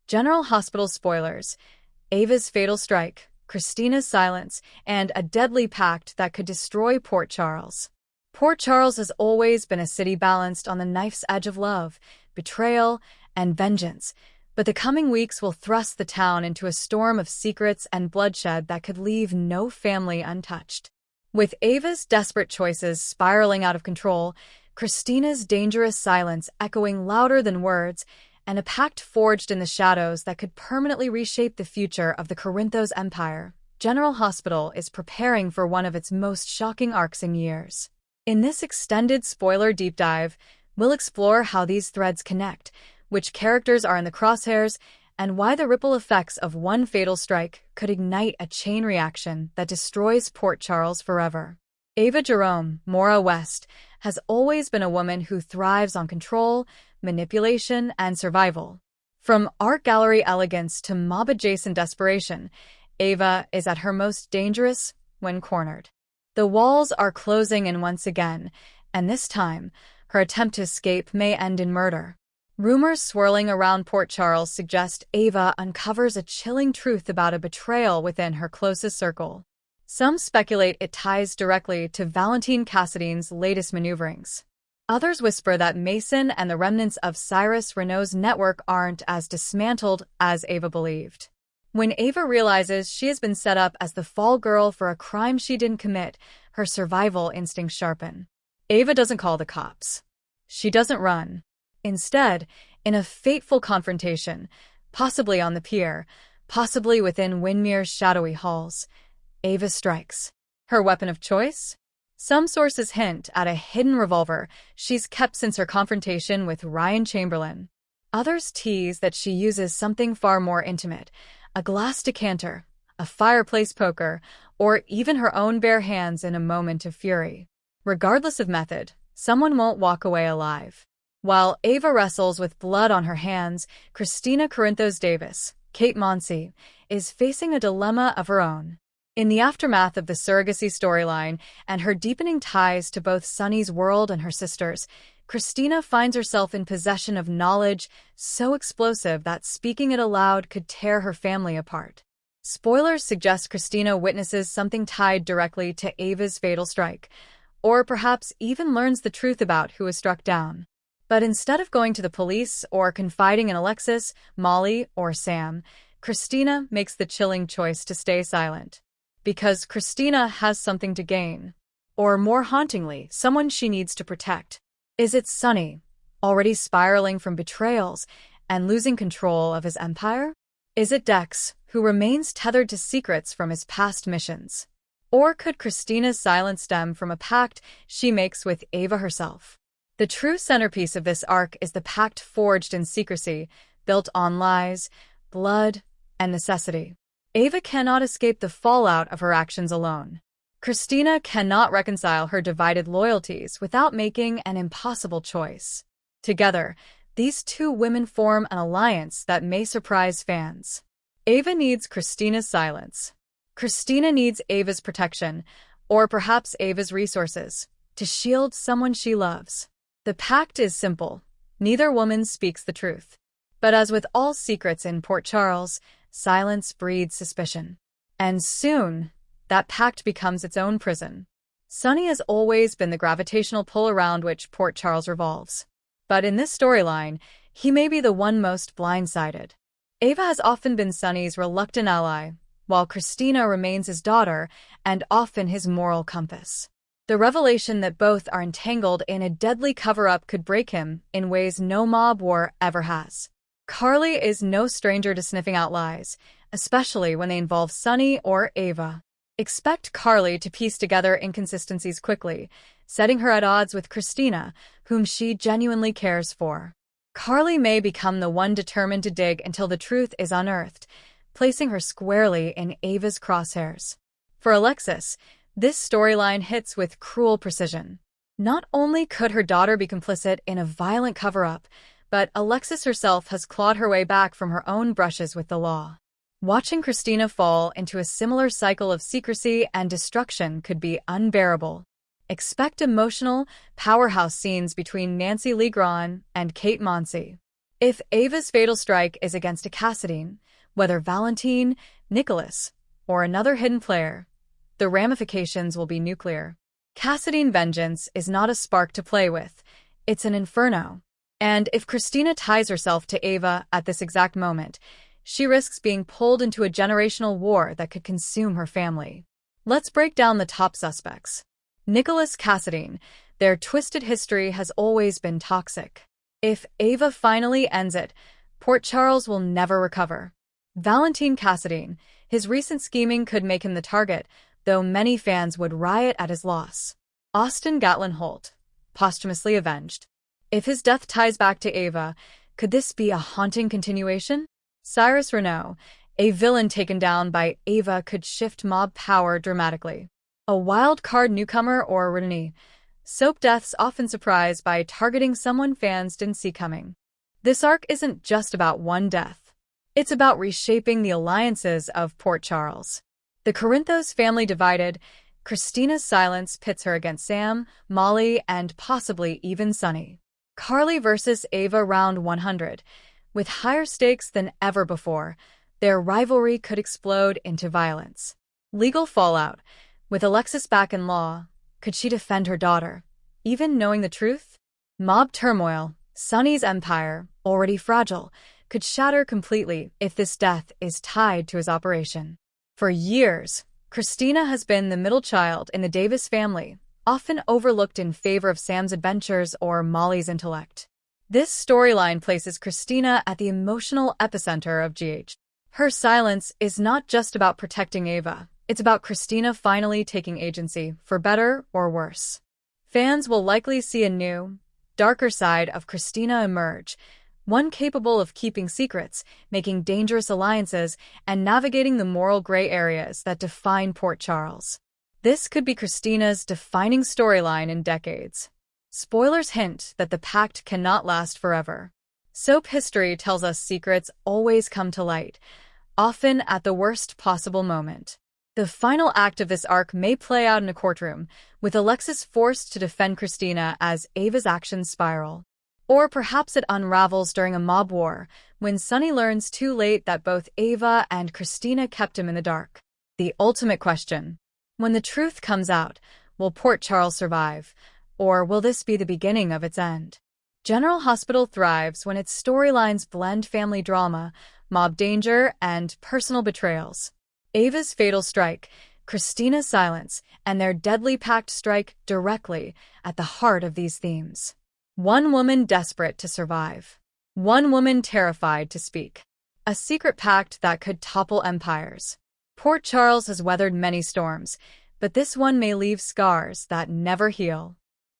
General Hospital spoilers, Ava's fatal strike, Christina's silence, and a deadly pact that could destroy Port Charles. Port Charles has always been a city balanced on the knife's edge of love, betrayal, and vengeance, but the coming weeks will thrust the town into a storm of secrets and bloodshed that could leave no family untouched. With Ava's desperate choices spiraling out of control, Christina's dangerous silence echoing louder than words, and a pact forged in the shadows that could permanently reshape the future of the Corinthos Empire, General Hospital is preparing for one of its most shocking arcs in years. In this extended spoiler deep dive, we'll explore how these threads connect, which characters are in the crosshairs, and why the ripple effects of one fatal strike could ignite a chain reaction that destroys Port Charles forever. Ava Jerome, Mora West, has always been a woman who thrives on control, manipulation, and survival. From art gallery elegance to mob-adjacent desperation, Ava is at her most dangerous when cornered. The walls are closing in once again, and this time, her attempt to escape may end in murder. Rumors swirling around Port Charles suggest Ava uncovers a chilling truth about a betrayal within her closest circle. Some speculate it ties directly to Valentine Cassidy's latest maneuverings. Others whisper that Mason and the remnants of Cyrus Renault's network aren't as dismantled as Ava believed. When Ava realizes she has been set up as the fall girl for a crime she didn't commit, her survival instincts sharpen. Ava doesn't call the cops. She doesn't run. Instead, in a fateful confrontation, possibly on the pier, possibly within Windmere's shadowy halls, Ava strikes. Her weapon of choice? Some sources hint at a hidden revolver she's kept since her confrontation with Ryan Chamberlain. Others tease that she uses something far more intimate, a glass decanter, a fireplace poker, or even her own bare hands in a moment of fury. Regardless of method, someone won't walk away alive. While Ava wrestles with blood on her hands, Christina Corinthos Davis, Kate Monsey, is facing a dilemma of her own. In the aftermath of the surrogacy storyline and her deepening ties to both Sunny's world and her sister's, Christina finds herself in possession of knowledge so explosive that speaking it aloud could tear her family apart. Spoilers suggest Christina witnesses something tied directly to Ava's fatal strike, or perhaps even learns the truth about who was struck down. But instead of going to the police or confiding in Alexis, Molly, or Sam, Christina makes the chilling choice to stay silent. Because Christina has something to gain. Or more hauntingly, someone she needs to protect. Is it Sunny, already spiraling from betrayals and losing control of his empire? Is it Dex, who remains tethered to secrets from his past missions? Or could Christina's silence stem from a pact she makes with Ava herself? The true centerpiece of this arc is the pact forged in secrecy, built on lies, blood, and necessity. Ava cannot escape the fallout of her actions alone. Christina cannot reconcile her divided loyalties without making an impossible choice. Together, these two women form an alliance that may surprise fans. Ava needs Christina's silence. Christina needs Ava's protection, or perhaps Ava's resources, to shield someone she loves. The pact is simple. Neither woman speaks the truth. But as with all secrets in Port Charles, silence breeds suspicion. And soon, that pact becomes its own prison. Sunny has always been the gravitational pull around which Port Charles revolves. But in this storyline, he may be the one most blindsided. Ava has often been Sunny's reluctant ally, while Christina remains his daughter and often his moral compass. The revelation that both are entangled in a deadly cover-up could break him in ways no mob war ever has. Carly is no stranger to sniffing out lies, especially when they involve Sunny or Ava. Expect Carly to piece together inconsistencies quickly, setting her at odds with Christina, whom she genuinely cares for. Carly may become the one determined to dig until the truth is unearthed, placing her squarely in Ava's crosshairs. For Alexis, this storyline hits with cruel precision. Not only could her daughter be complicit in a violent cover-up, but Alexis herself has clawed her way back from her own brushes with the law. Watching Christina fall into a similar cycle of secrecy and destruction could be unbearable. Expect emotional, powerhouse scenes between Nancy Legrand and Kate Monsey. If Ava's fatal strike is against a Cassadine, whether Valentine, Nicholas, or another hidden player, the ramifications will be nuclear. Cassadine vengeance is not a spark to play with, it's an inferno. And if Christina ties herself to Ava at this exact moment, she risks being pulled into a generational war that could consume her family. Let's break down the top suspects. Nicholas Cassadine. Their twisted history has always been toxic. If Ava finally ends it, Port Charles will never recover. Valentine Cassadine. His recent scheming could make him the target, though many fans would riot at his loss. Austin Gatlin Holt. Posthumously avenged. If his death ties back to Ava, could this be a haunting continuation? Cyrus Renaud. A villain taken down by Ava could shift mob power dramatically. A wild card newcomer or Renee. Soap deaths often surprise by targeting someone fans didn't see coming. This arc isn't just about one death. It's about reshaping the alliances of Port Charles. The Corinthos family divided, Christina's silence pits her against Sam, Molly, and possibly even Sonny. Carly versus Ava round 100. With higher stakes than ever before, their rivalry could explode into violence. Legal fallout. With Alexis back in law, could she defend her daughter, even knowing the truth? Mob turmoil. Sonny's empire, already fragile, could shatter completely if this death is tied to his operation. For years, Christina has been the middle child in the Davis family, often overlooked in favor of Sam's adventures or Molly's intellect. This storyline places Christina at the emotional epicenter of GH. Her silence is not just about protecting Ava, it's about Christina finally taking agency, for better or worse. Fans will likely see a new, darker side of Christina emerge, one capable of keeping secrets, making dangerous alliances, and navigating the moral gray areas that define Port Charles. This could be Christina's defining storyline in decades. Spoilers hint that the Pact cannot last forever. Soap history tells us secrets always come to light, often at the worst possible moment. The final act of this arc may play out in a courtroom, with Alexis forced to defend Christina as Ava's actions spiral. Or perhaps it unravels during a mob war, when Sonny learns too late that both Ava and Christina kept him in the dark. The ultimate question. When the truth comes out, will Port Charles survive? Or will this be the beginning of its end? General Hospital thrives when its storylines blend family drama, mob danger, and personal betrayals. Ava's fatal strike, Christina's silence, and their deadly pact strike directly at the heart of these themes. One woman desperate to survive. One woman terrified to speak. A secret pact that could topple empires. Port Charles has weathered many storms, but this one may leave scars that never heal.